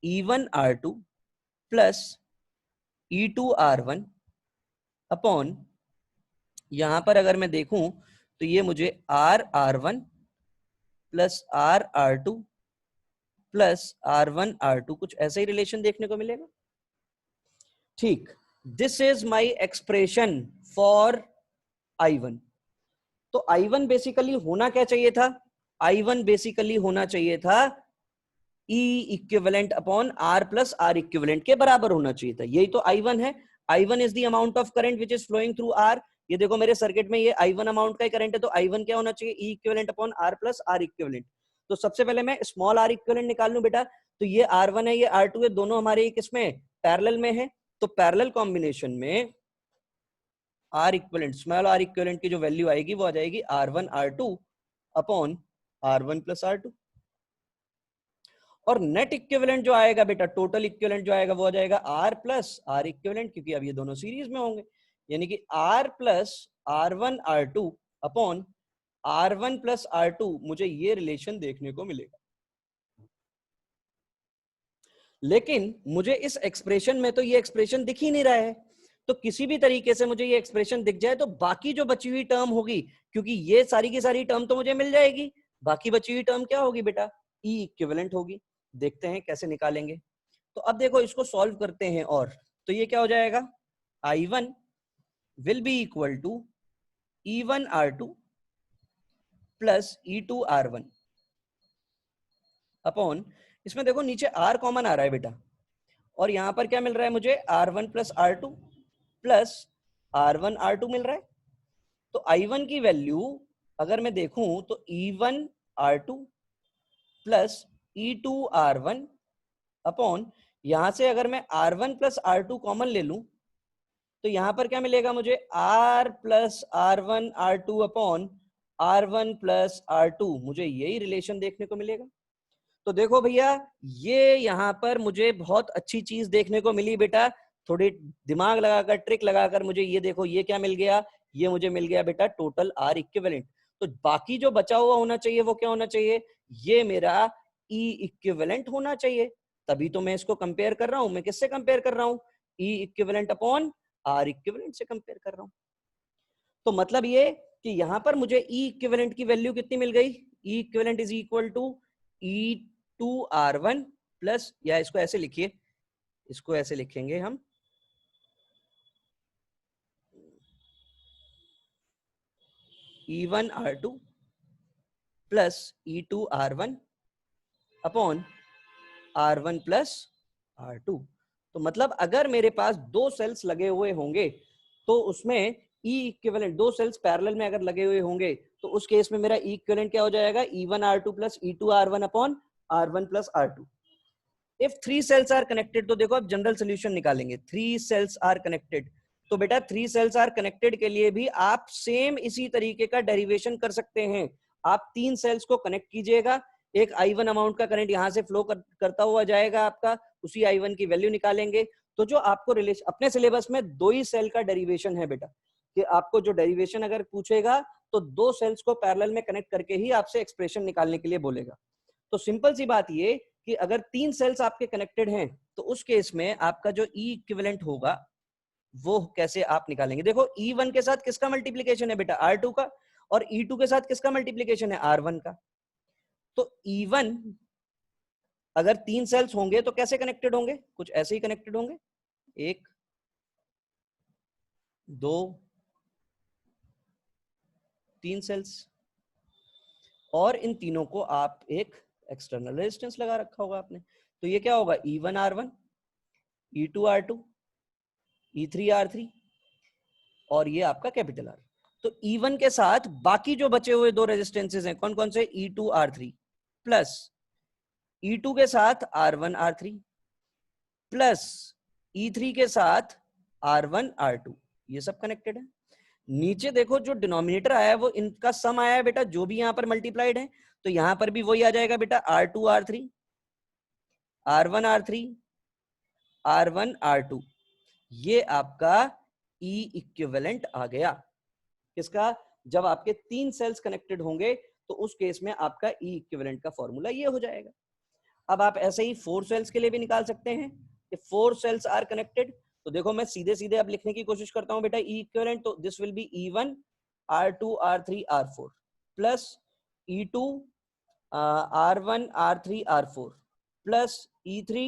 E1 R2 plus E2 R1 upon, यहां पर अगर मैं देखूं तो ये मुझे R1 plus R2 plus R1 R2 कुछ ऐसा ही रिलेशन देखने को मिलेगा। ठीक, this is my expression for I1। तो I1 बेसिकली होना क्या चाहिए था, I1 बेसिकली होना चाहिए था E equivalent upon R plus R equivalent के बराबर होना चाहिए था। यही तो I1 है। I1 is the amount of current which is flowing through R। ये देखो मेरे सर्किट में ये I1 अमाउंट का करंट है, तो I1 क्या होना चाहिए, E equivalent upon R plus R equivalent. तो सबसे पहले मैं स्मॉल R इक्विवेलेंट निकाल लूं बेटा, तो ये R1 है, ये R2 है, दोनों हमारे किसमें, पैरेलल में है। तो पैरेलल कॉम्बिनेशन में R equivalent, small R equivalent की जो वैल्यू आएगी वो आ जाएगी R1 R2 upon R1 plus R2। और नेट इक्विवेलेंट जो आएगा बेटा, टोटल इक्विवेलेंट जो आएगा वो आ जाएगा R प्लस R इक्विवेलेंट, क्योंकि अब ये दोनों सीरीज में होंगे, यानी कि R plus R1 R2 upon R1 plus R2, मुझे ये रिलेशन देखने को मिलेगा। लेकिन मुझे इस एक्सप्रेशन में तो ये एक्सप्रेशन दिख ही नहीं रहा है। तो किसी भी तरीके से मुझे ये एक्सप्रेशन दिख जाए तो बाकी जो बची हुई टर्म होगी, क्योंकि ये सारी की सारी टर्म तो मुझे मिल जाएगी, बाकी बची हुई टर्म क्या होगी बेटा, ई इक्विवेलेंट होगी। देखते हैं कैसे निकालेंगे। तो अब देखो इसको सॉल्व करते हैं, और तो ये क्या हो जाएगा, I1 will be equal to E1 R2 plus E2 R1 upon, इसमें देखो नीचे R कॉमन आ रहा है बेटा, और यहां पर क्या मिल रहा है मुझे, R1 plus R2 plus R1 R2 मिल रहा है। तो I1 की वैल्यू अगर मैं देखूं तो E1 R2 plus E2 R1 upon, यहां से अगर मैं R1 प्लस R2 कॉमन ले लूं तो यहां पर क्या मिलेगा मुझे, R plus R1 R2 upon R1 plus R2, मुझे यही रिलेशन देखने को मिलेगा। तो देखो भैया, ये यहां पर मुझे बहुत अच्छी चीज देखने को मिली बेटा, थोड़ी दिमाग लगाकर, ट्रिक लगाकर, मुझे ये देखो ये क्या मिल गया, ये मुझे मिल गया बेटा टोटल R इक्विवेलेंट। तो बाकी जो बचा हुआ होना चाहिए वो क्या होना चाहिए, ये मेरा E इक्विवेलेंट होना चाहिए। तभी तो मैं इसको कंपेयर कर रहा हूं। मैं किससे कंपेयर कर रहा हूं, E equivalent upon R equivalent से कंपेयर कर रहा हूं। तो मतलब ये कि यहां पर मुझे E इक्विवेलेंट की वैल्यू कितनी मिल गई, E equivalent is equal to E2 R1 plus, या इसको ऐसे लिखिए, इसको ऐसे लिखेंगे हम, E1 R2 plus E2 R1 upon R1 plus R2। तो मतलब अगर मेरे पास दो सेल्स लगे हुए होंगे तो उसमें E इक्विवेलेंट, दो सेल्स पैरेलल में अगर लगे हुए होंगे तो उस केस में मेरा E इक्विवेलेंट क्या हो जाएगा, E1 R2 plus E2 R1 upon R1 plus R2। If three cells are connected, तो देखो अब जनरल सोल्यूशन निकालेंगे, थ्री सेल्स आर कनेक्टेड। तो बेटा थ्री सेल्स आर कनेक्टेड के लिए भी आप सेम इसी तरीके का डेरिवेशन कर सकते हैं। आप तीन सेल्स को कनेक्ट कीजिएगा, एक I1 अमाउंट का करंट यहां से फ्लो करता हुआ जाएगा आपका, उसी I1 की वैल्यू निकालेंगे। तो जो आपको रिलेशन, अपने सिलेबस में दो ही सेल का डेरिवेशन है बेटा, कि आपको जो डेरिवेशन अगर पूछेगा तो दो सेल्स को पैरेलल में कनेक्ट करके ही आपसे एक्सप्रेशन निकालने के लिए बोलेगा। तो सिंपल सी बात ये कि अगर तीन सेल्स आपके कनेक्टेड हैं तो उस केस में आपका जो E इक्विवेलेंट होगा वो कैसे आप निकालेंगे। देखो E1 के साथ किसका मल्टीप्लीकेशन है बेटा, R2 का, और E2 के साथ किसका मल्टीप्लीकेशन है, R1 का। तो E1 अगर तीन सेल्स होंगे तो कैसे कनेक्टेड होंगे, कुछ ऐसे ही कनेक्टेड होंगे, एक दो तीन सेल्स, और इन तीनों को आप एक एक्सटर्नल रेजिस्टेंस लगा रखा होगा आपने। तो ये क्या होगा, E1 R1, E2 R2, E3 R3, और ये आपका कैपिटल R। तो E1 के साथ बाकी जो बचे हुए दो रेजिस्टेंसेस हैं कौन कौन से, E2 R3 प्लस E2 के साथ R1 R3 प्लस E3 के साथ R1 R2, ये सब कनेक्टेड है। नीचे देखो जो डिनोमिनेटर आया है वो इनका सम आया है बेटा, जो भी यहाँ पर मल्टीप्लाइड है, तो यहाँ पर भी वही आ जाएगा बेटा, R2 R3 R1 R3 R1 R2, ये आपका E इक्विवेलेंट आ गया। किसका? जब आपके 3 सेल्स कनेक्टेड होंगे तो उस केस में आपका E इक्विवेलेंट का फॉर्मूला ये हो जाएगा। अब आप ऐसे ही 4 सेल्स के लिए भी निकाल सकते हैं कि 4 सेल्स आर कनेक्टेड। तो देखो मैं सीधे सीधे अब लिखने की कोशिश करता हूं बेटा E इक्विवेलेंट, तो this will B E1 R2 R3 R4 plus E2 R1 R3 R4 plus E3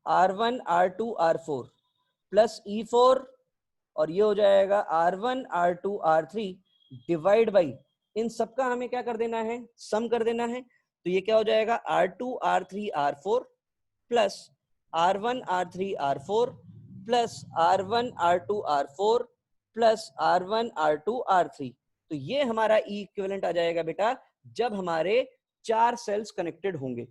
R1 R2 R4 plus E4, और ये हो जाएगा R1 R2 R3 divide by, इन सबका हमें क्या कर देना है? सम कर देना है। तो ये क्या हो जाएगा? R2 R3 R4 plus R1 R3 R4 plus R1 R2 R4 plus R1 R2 R3। तो ये हमारा E इक्विवेलेंट आ जाएगा बेटा जब हमारे 4 सेल्स कनेक्टेड होंगे।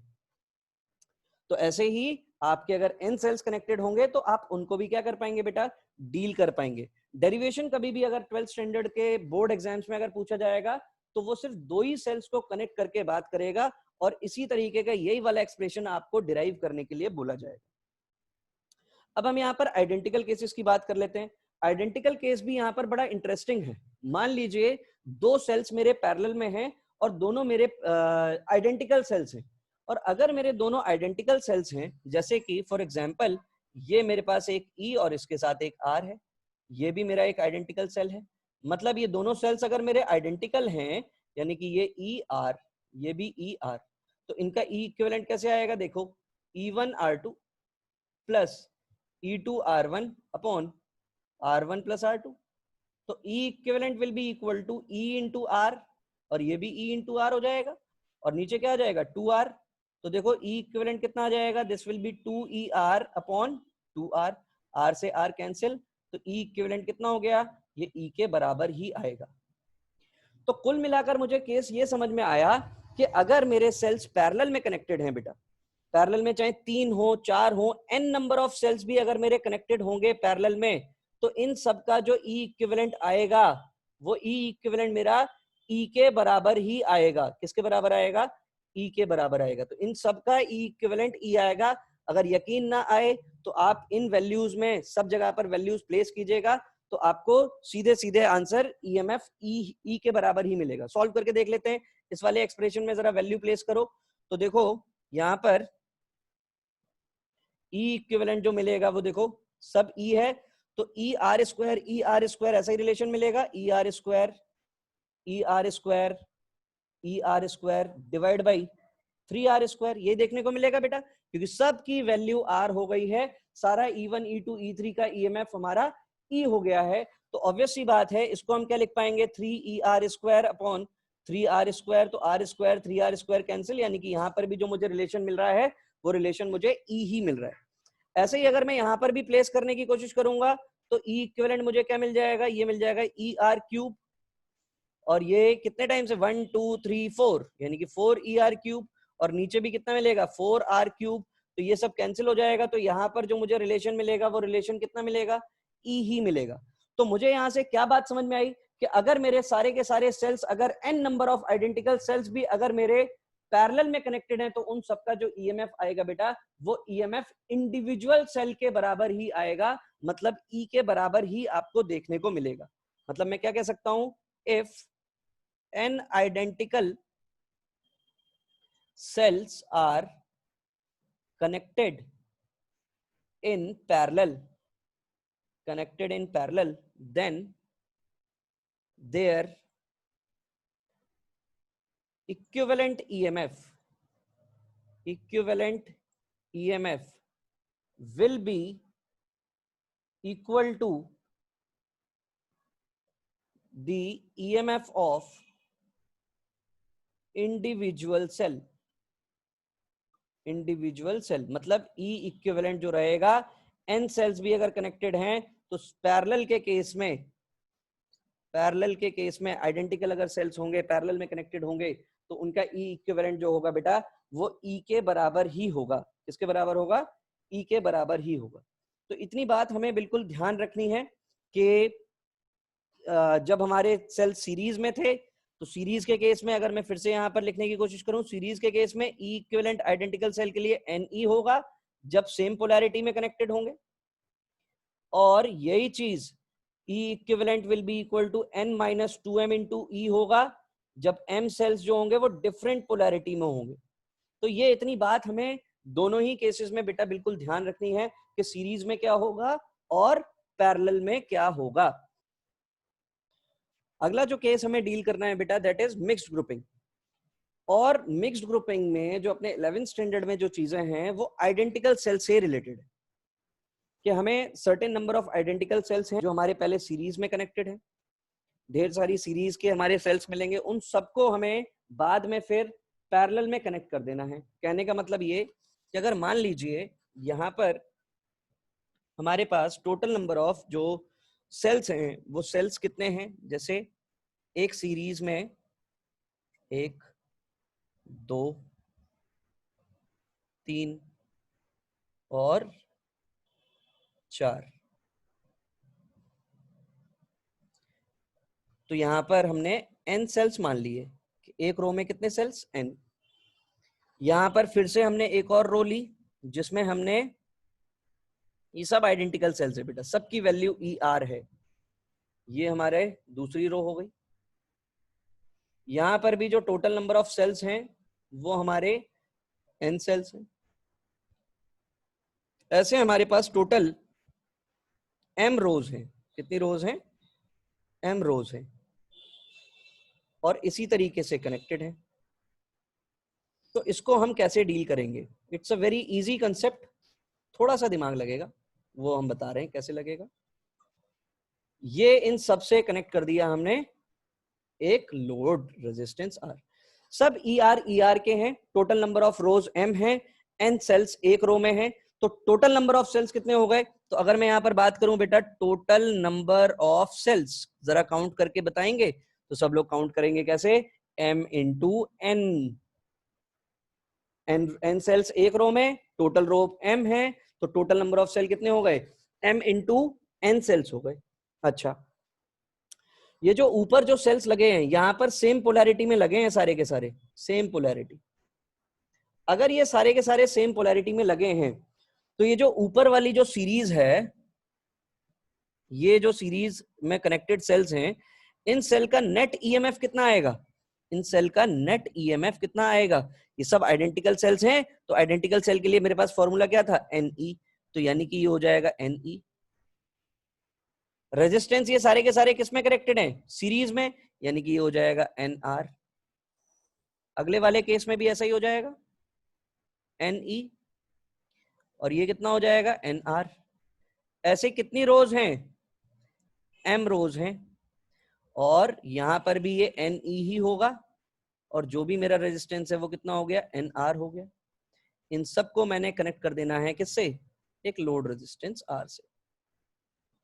तो ऐसे ही आपके अगर n सेल्स कनेक्टेड होंगे तो आप उनको भी क्या कर पाएंगे बेटा? डील कर पाएंगे। डेरिवेशन कभी भी अगर 12th स्टैंडर्ड के बोर्ड एग्जाम्स में अगर पूछा जाएगा तो वो सिर्फ 2 ही सेल्स को कनेक्ट करके बात करेगा, और इसी तरीके का यही वाला एक्सप्रेशन आपको डिराइव करने के लिए बोला जाएगा। अब हम यहाँ पर आइडेंटिकल केसेस की बात कर लेते हैं। आइडेंटिकल केस भी यहाँ पर बड़ा इंटरेस्टिंग है। मान लीजिए 2 सेल्स मेरे पैरेलल में हैं और दोनों मेरे आइडेंटिकल सेल्स हैं, और अगर मेरे दोनों आइडेंटिकल सेल्स हैं, जैसे कि फॉर एग्जांपल ये मेरे पास एक E और इसके साथ एक R है, ये भी मेरा एक आइडेंटिकल सेल है, मतलब ये दोनों सेल्स अगर मेरे आइडेंटिकल हैं, यानी कि ये ER ये भी ER, तो इनका E इक्विवेलेंट कैसे आएगा? देखो E1 R2 plus E2 R1 upon R1 plus R2, तो E equivalent will be equal to E into R, और ये भी E इंटू R हो जाएगा, और नीचे क्या आ जाएगा? 2R। तो देखो E इक्विवेलेंट कितना आ जाएगा? This will B 2ER upon 2R, R से R कैंसिल, तो E इक्विवेलेंट कितना हो गया? ये E के बराबर ही आएगा। तो कुल मिलाकर मुझे केस ये समझ में आया कि अगर मेरे सेल्स पैरेलल में कनेक्टेड हैं बेटा, पैरेलल में चाहे 3 हो 4 हो, n नंबर ऑफ सेल्स भी अगर मेरे कनेक्टेड होंगे पैरेलल में, तो इन सब का जो E इक्विवेलेंट आएगा वो E इक्विवेलेंट मेरा E के बराबर ही आएगा। किसके बराबर आएगा? E के बराबर आएगा। तो इन सब का E इक्विवेलेंट E आएगा। अगर यकीन ना आए तो आप इन वैल्यूज में सब जगह पर वैल्यूज प्लेस कीजिएगा, तो आपको सीधे सीधे आंसर EMF E के बराबर ही मिलेगा। सॉल्व करके देख लेते हैं। इस वाले एक्सप्रेशन में जरा वैल्यू प्लेस करो, तो देखो यहाँ पर E इक्विवेलेंट जो मिलेगा वो देखो सब E है, तो ER स्क्वायर ऐसा ही रिलेशन मिलेगा, ER square divide by 3R square, ये देखने को मिलेगा बेटा, क्योंकि सब की वैल्यू R हो गई है, सारा E1 E2 E3 का EMF हमारा E हो गया है। तो ऑब्वियस सी बात है, इसको हम क्या लिख पाएंगे? 3ER square upon 3R square, तो R square 3R square cancel, यानी कि यहाँ पर भी जो मुझे रिलेशन मिल रहा है वो रिलेशन मुझे E ही मिल रहा है। ऐसे ही अगर मैं यहाँ पर भी प्लेस करने की कोशिश करूंगा तो E इक्विवेलेंट मुझे क्या मिल जाएगा? ये मिल जाएगा ER क्यूब, और ये कितने टाइम से? 1 2 3 4, यानी कि 4ER क्यूब, और नीचे भी कितना मिलेगा? 4R cube. तो ये सब कैंसिल हो जाएगा, तो यहाँ पर जो मुझे रिलेशन मिलेगा वो रिलेशन कितना मिलेगा? E ही मिलेगा। तो मुझे यहाँ से क्या बात समझ में आई कि अगर मेरे सारे के सारे सेल्स, अगर n number of identical sales भी अगर मेरे पैरेलल में कनेक्टेड है, तो उन सबका जो EMF आएगा बेटा वो EMF इंडिविजुअल सेल के बराबर ही आएगा, मतलब E के बराबर ही आपको देखने को मिलेगा। मतलब मैं क्या कह सकता हूं? If n identical cells are connected in parallel, then their equivalent EMF will be equal to the EMF of individual cell. मतलब E इक्विवेलेंट जो रहेगा, n सेल्स भी अगर कनेक्टेड हैं तो पैरेलल के केस में आइडेंटिकल अगर सेल्स होंगे, पैरेलल में कनेक्टेड होंगे, तो उनका E इक्विवेलेंट जो होगा बेटा वो E के बराबर ही होगा। किसके बराबर होगा? E के बराबर ही होगा। तो इतनी बात हमें बिल्कुल ध्यान रखनी है कि जब हमारे सेल सीरीज में थे, तो सीरीज के केस में अगर मैं फिर से यहां पर लिखने की कोशिश करूं, सीरीज के केस में ई इक्विवेलेंट आइडेंटिकल सेल के लिए Ne होगा जब सेम पोलैरिटी में कनेक्टेड होंगे, और यही चीज E equivalent will be equal to N minus 2m into E होगा जब M सेल्स जो होंगे वो डिफरेंट पोलैरिटी में होंगे। तो ये इतनी बात हमें दोनों ही केसेस में बेटा बिल्कुल ध्यान रखनी है कि सीरीज में क्या होगा और पैरेलल में क्या होगा। अगला जो केस हमें डील करना है बेटा, दैट इज मिक्स्ड ग्रुपिंग। और मिक्स्ड ग्रुपिंग में जो अपने 11th स्टैंडर्ड में जो चीजें हैं वो आइडेंटिकल सेल से रिलेटेड है, कि हमें certain number of identical sales हैं जो हमारे पहले सीरीज में कनेक्टेड है, ढेर सारी सीरीज के हमारे सेल्स मिलेंगे, उन सबको हमें बाद में फिर पैरेलल में कनेक्ट कर देना है। कहने का मतलब ये कि अगर मान लीजिए यहां पर हमारे पास टोटल नंबर ऑफ जो सेल्स हैं वो सेल्स कितने हैं, जैसे एक सीरीज में 1 2 3 और 4, तो यहां पर हमने n सेल्स मान लिए कि एक रो में कितने सेल्स n। यहां पर फिर से हमने एक और रो ली जिसमें हमने, ये सब आइडेंटिकल सेल्स है बेटा, सबकी वैल्यू ER है, ये हमारे दूसरी रो हो गई। यहां पर भी जो टोटल नंबर ऑफ सेल्स हैं वो हमारे n सेल्स हैं। ऐसे हमारे पास टोटल m रोज हैं। कितनी रोज हैं? m रोज हैं, और इसी तरीके से कनेक्टेड है। तो इसको हम कैसे डील करेंगे? It's a very easy concept, थोड़ा सा दिमाग लगेगा, वो हम बता रहे हैं कैसे लगेगा। ये इन सब से कनेक्ट कर दिया हमने एक लोड रेजिस्टेंस R। सब ER के हैं, total number of rose m है, n सेल्स एक रो में है, तो टोटल नंबर ऑफ सेल्स कितने हो गए? तो अगर मैं यहां पर बात करूं बेटा टोटल नंबर ऑफ सेल्स, जरा काउंट करके बताएंगे, तो सब लोग काउंट करेंगे कैसे? m into n। n सेल्स एक रो में, टोटल रो m है, तो टोटल नंबर ऑफ सेल कितने हो गए? m इंटू n सेल्स हो गए। अच्छा, ये जो ऊपर जो सेल्स लगे हैं यहां पर सेम पोलैरिटी में लगे हैं, सारे के सारे सेम पोलैरिटी। अगर ये सारे के सारे सेम पोलैरिटी में लगे हैं, तो ये जो ऊपर वाली जो सीरीज है, ये जो सीरीज में कनेक्टेड सेल्स हैं, इन सेल का नेट ईएमएफ कितना आएगा? इन सेल का नेट ईएमएफ कितना आएगा? ये सब आइडेंटिकल सेल्स हैं, तो आइडेंटिकल सेल के लिए मेरे पास फॉर्मूला क्या था? Ne, तो यानी कि ये हो जाएगा Ne। रेजिस्टेंस ये सारे के सारे किस में कनेक्टेड हैं? सीरीज में, यानी कि ये हो जाएगा Nr। अगले वाले केस में भी ऐसा ही हो जाएगा, Ne, और ये कितना हो जाएगा? Nr। ऐसे कितनी रोज हैं? m रोज हैं, और यहां पर भी ये Ne ही होगा, और जो भी मेरा रेजिस्टेंस है वो कितना हो गया? Nr हो गया। इन सबको मैंने कनेक्ट कर देना है किससे? एक लोड रेजिस्टेंस R से।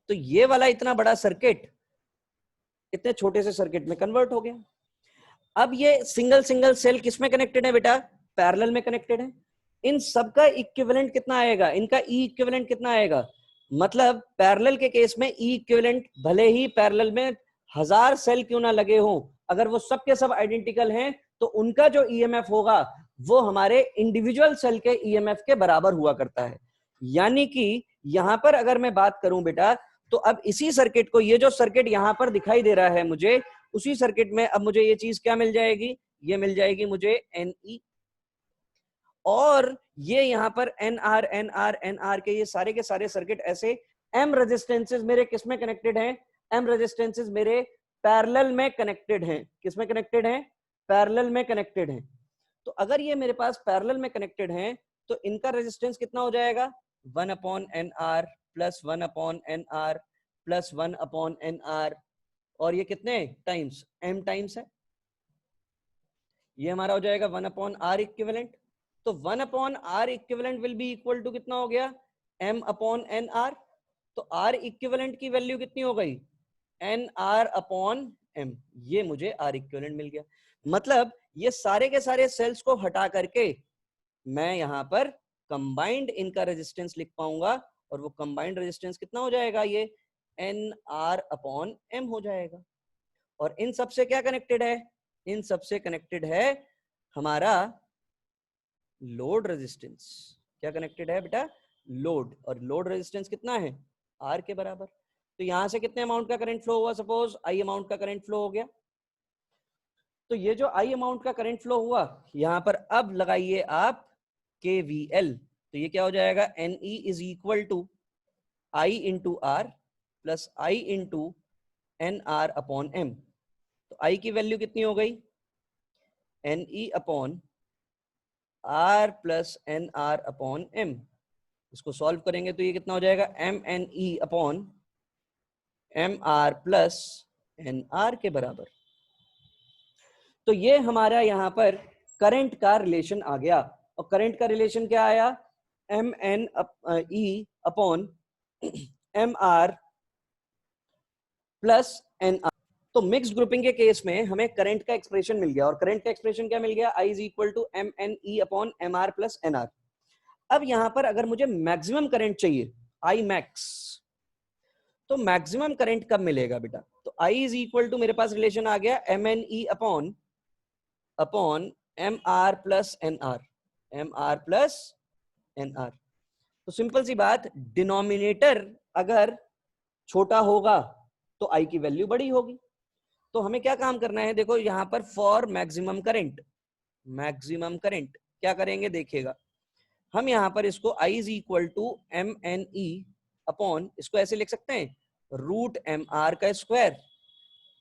तो ये वाला इतना बड़ा सर्किट इतने छोटे से सर्किट में कन्वर्ट हो गया। अब ये सिंगल सिंगल सेल किस में कनेक्टेड है बेटा? पैरेलल में कनेक्टेड है। इन सबका इक्विवेलेंट कितना आएगा? इनका ई इक्विवेलेंट कितना आएगा? मतलब पैरेलल के केस में ई इक्विवेलेंट, भले ही पैरेलल में 1000 सेल क्यों ना लगे हों, अगर वो सब के सब आइडेंटिकल हैं, तो उनका जो ईएमएफ होगा वो हमारे इंडिविजुअल सेल के ईएमएफ के बराबर हुआ करता है। यानी कि यहां पर अगर मैं बात करूं बेटा, तो अब इसी सर्किट को, ये जो सर्किट यहां पर दिखाई दे रहा है मुझे, उसी सर्किट में अब मुझे ये चीज क्या मिल जाएगी? ये मिल जाएगी मुझे Ne, और ये यहां पर NR के ये सारे के सारे सर्किट ऐसे M रेजिस्टेंसेस मेरे किस में कनेक्टेड हैं? M रेजिस्टेंसेस मेरे पैरेलल में कनेक्टेड हैं। किस में कनेक्टेड हैं? पैरेलल में कनेक्टेड हैं। तो अगर ये मेरे पास पैरेलल में कनेक्टेड हैं, तो इनका रेजिस्टेंस कितना हो जाएगा? 1/NR plus 1/NR plus 1/NR, और ये कितने टाइम्स? M टाइम्स है। ये हमारा हो जाएगा 1/R इक्विवेलेंट। तो 1/R equivalent will be equal to कितना हो गया? M/NR। तो R इक्विवेलेंट की वैल्यू कितनी हो गई? NR/M। ये मुझे R इक्विवेलेंट मिल गया। मतलब ये सारे के सारे सेल्स को हटा करके मैं यहां पर कंबाइंड इनका रेजिस्टेंस लिख पाऊंगा, और वो कंबाइंड रेजिस्टेंस कितना हो जाएगा? ये NR/M हो जाएगा। और इन सब से क्या कनेक्टेड है? इन सब से कनेक्टेड है हमारा लोड रेजिस्टेंस। क्या कनेक्टेड है बेटा? लोड। और लोड रेजिस्टेंस कितना है? R के बराबर। तो यहां से कितने अमाउंट का करंट फ्लो हुआ? सपोज I अमाउंट का करंट फ्लो हो गया। तो ये जो I अमाउंट का करंट फ्लो हुआ, यहां पर अब लगाइए आप KVL। तो ये क्या हो जाएगा? NE is equal to I into R plus I into NR/M। तो I की वैल्यू कितनी हो गई? NE upon R plus NR/M। इसको सॉल्व करेंगे तो ये कितना हो जाएगा? MNE upon MR plus NR के बराबर। तो ये हमारा यहां पर करंट का रिलेशन आ गया। और करंट का रिलेशन क्या आया? MNE upon MR plus NR। तो मिक्स्ड ग्रुपिंग के केस में हमें करंट का एक्सप्रेशन मिल गया। और करंट का एक्सप्रेशन क्या मिल गया? I is equal to MNE upon MR plus NR। अब यहां पर अगर मुझे मैक्सिमम करंट चाहिए, I मैक्स, तो मैक्सिमम करंट कब मिलेगा बेटा? तो I इज इक्वल टू, मेरे पास रिलेशन आ गया MNE upon MR plus NR, MR plus NR। तो सिंपल सी बात, डिनोमिनेटर अगर छोटा होगा तो I की वैल्यू बड़ी होगी। तो हमें क्या काम करना है? देखो यहां पर for maximum current, maximum current क्या करेंगे देखिएगा। हम यहां पर इसको I is equal to MNE upon, इसको ऐसे लिख सकते हैं, रूट MR का स्क्वायर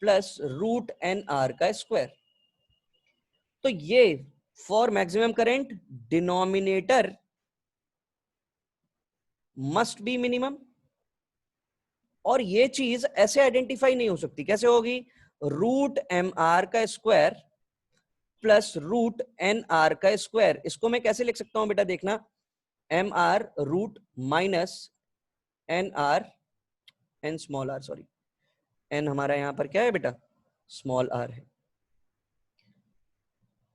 प्लस रूट NR का स्क्वायर। तो ये for maximum current denominator must be minimum. और ये चीज ऐसे आइडेंटिफाई नहीं हो सकती। कैसे होगी? रूट MR का स्क्वायर प्लस रूट NR का स्क्वायर। इसको मैं कैसे लिख सकता हूं बेटा? देखना, MR root minus NR, N small r, sorry N हमारा यहां पर क्या है बेटा? स्मॉल r है।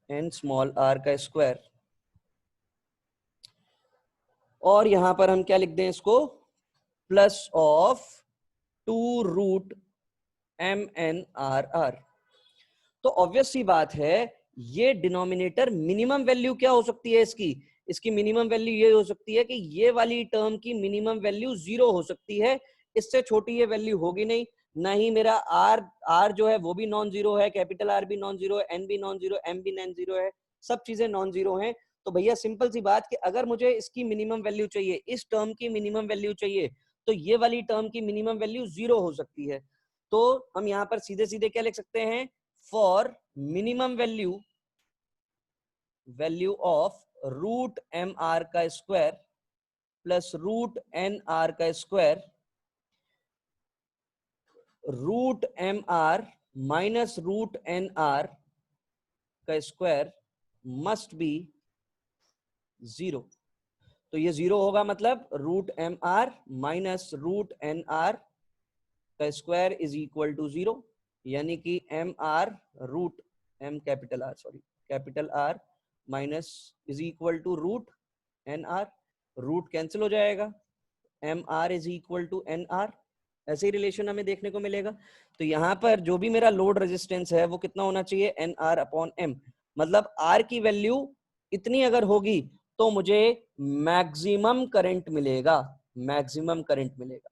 N स्मॉल r का स्क्वायर। और यहां पर हम क्या लिख दें इसको? Plus of 2 root MNRR। तो ऑब्वियस सी बात है, ये डिनोमिनेटर मिनिमम वैल्यू क्या हो सकती है इसकी? इसकी मिनिमम वैल्यू ये हो सकती है कि ये वाली टर्म की मिनिमम वैल्यू 0 हो सकती है। इससे छोटी ये वैल्यू होगी नहीं। ना ही मेरा R जो है वो भी नॉन जीरो है, कैपिटल R भी नॉन जीरो है, N भी नॉन जीरो, M भी नॉन जीरो है, सब चीजें नॉन जीरो हैं। तो भैया सिंपल सी बात कि अगर मुझे इसकी मिनिमम वैल्यू चाहिए, इस टर्म की मिनिमम वैल्यू चाहिए, तो ये वाली टर्म की मिनिमम वैल्यू 0 हो सकती है। तो हम यहां पर सीधे सीधे क्या लिख सकते हैं? For minimum value of root MR का स्क्वायर प्लस रूट NR का square, root MR minus root NR का स्क्वायर मस्ट बी 0। तो ये 0 होगा, मतलब root MR minus root NR का स्क्वायर इज इक्वल टू 0। यानी कि MR root M capital R, sorry capital R minus is equal to root NR। Root cancel हो जाएगा, MR is equal to NR। ऐसे ही रिलेशन हमें देखने को मिलेगा। तो यहाँ पर जो भी मेरा लोड रेजिस्टेंस है वो कितना होना चाहिए? NR upon M। मतलब R की वैल्यू इतनी अगर होगी तो मुझे मैक्सिमम करंट मिलेगा, मैक्सिमम करंट मिलेगा।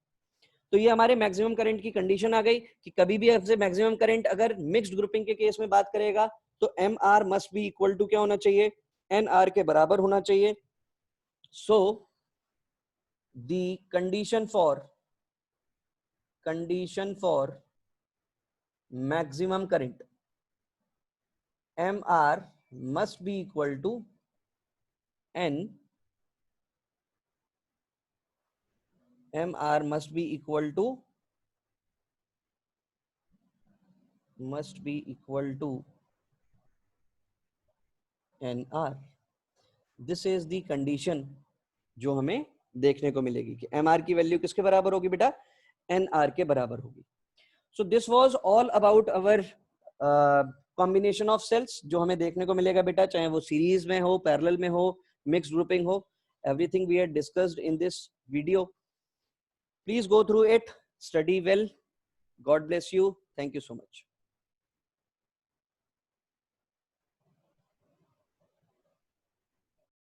तो ये हमारे मैक्सिमम करंट की कंडीशन आ गई कि कभी भी आपसे मैक्सिमम करंट अगर मिक्स्ड ग्रुपिंग के केस में बात करेगा तो MR must be equal to क्या होना चाहिए? NR के बराबर होना चाहिए। So the condition for maximum current MR must be equal to N, MR must be equal to NR। This is the condition जो हमें देखने को मिलेगी कि MR की वैल्यू किसके बराबर होगी बेटा? NR के बराबर होगी। So this was all about our combination of cells जो हमें देखने को मिलेगा बेटा, चाहे वो सीरीज में हो, पैरेलल में हो, मिक्स्ड ग्रुपिंग हो। Everything we had discussed in this video. Please go through it, Study well. God bless you. Thank you so much.